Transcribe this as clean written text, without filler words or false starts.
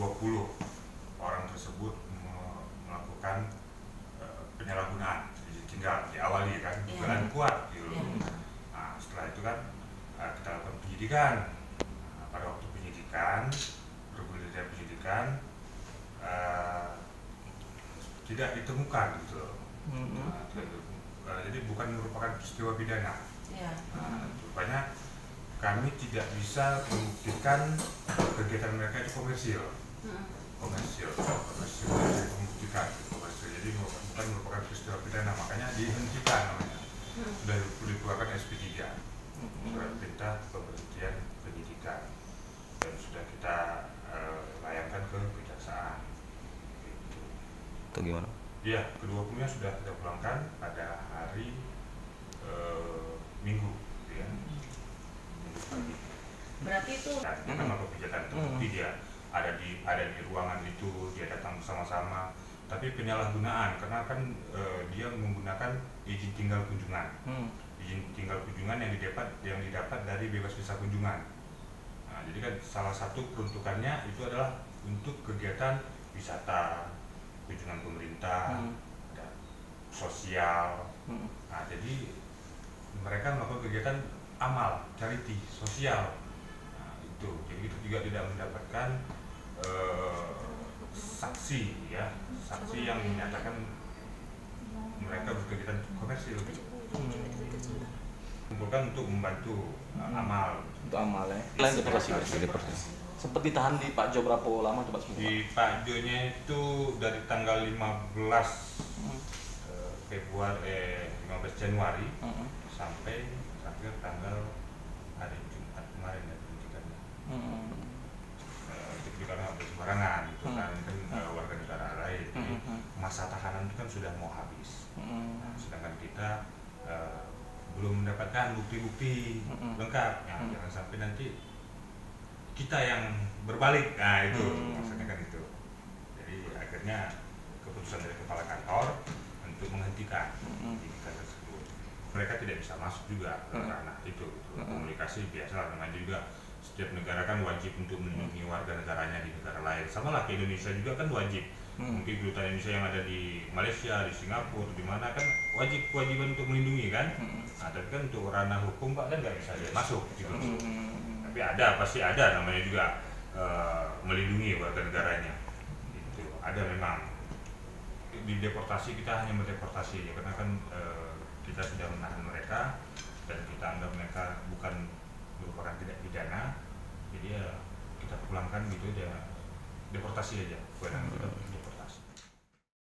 20 orang tersebut melakukan penyalahgunaan izin tinggal, diawali kan dugaan kuat gitu. Nah, setelah itu kan kita lakukan penyidikan. Pada waktu penyidikan, bergulir dari penyidikan tidak ditemukan gitu. Jadi bukan merupakan peristiwa pidana. Rupanya kami tidak bisa membuktikan kegiatan mereka itu komersil. Komersil membuktikan komersil. Jadi bukan merupakan peristiwa pidana, makanya dihentikan namanya. Sudah dikeluarkan SP3, surat perintah pemberhentian penyidikan, dan sudah kita layangkan ke kejaksaan. Gitu. Itu gimana? Iya, kedua-duanya sudah kita pulangkan pada hari Minggu, ya. Minggu pagi. Berarti itu Kita melakukan pijatan terbukti, dia ada di ruangan itu, dia datang bersama-sama. Tapi penyalahgunaan karena kan dia menggunakan izin tinggal kunjungan. Izin tinggal kunjungan yang didapat dari bebas visa kunjungan. Nah, jadi kan salah satu peruntukannya itu adalah untuk kegiatan wisata, kunjungan pemerintah, ada sosial. Nah, jadi mereka melakukan kegiatan amal, charity, sosial. Nah, itu. Jadi itu juga tidak mendapatkan saksi, ya, saksi yang menyatakan mereka berkegiatan komersil. Kumpulkan untuk membantu amal. Untuk amal ya. Lain deportasi. Sempat ditahan di Pak Jo berapa lama coba semua? Di Pak Jo-nya itu dari tanggal 15 Januari sampai tanggal hari Jumat kemarin ya penyidikannya. Itu karena bersembarangan itu kan warga negara lain. Jadi masa tahanan itu kan sudah mau habis. Nah, sedangkan kita belum mendapatkan bukti-bukti lengkap. Jangan sampai nanti kita yang berbalik. Nah, itu maksudnya kan itu. Jadi akhirnya keputusan dari kepala kantor untuk menghentikan penyidikan tersebut. Mereka tidak bisa masuk juga ke ranah itu. Komunikasi biasa, namanya juga setiap negara kan wajib untuk melindungi warga negaranya di negara lain. Sama lah kayak Indonesia juga kan wajib. Mungkin kedutaan Indonesia yang ada di Malaysia, di Singapura, di mana kan kewajiban untuk melindungi kan. Nah, tapi kan untuk ranah hukum Pak kan nggak bisa dia masuk gitu. Tapi pasti ada namanya juga melindungi warga negaranya. Itu ada memang. Di deportasi kita hanya mendeportasi aja karena kan kita sudah menahan mereka dan kita anggap mereka bukan merupakan tidak pidana, jadi ya kita pulangkan gitu, dia deportasi aja.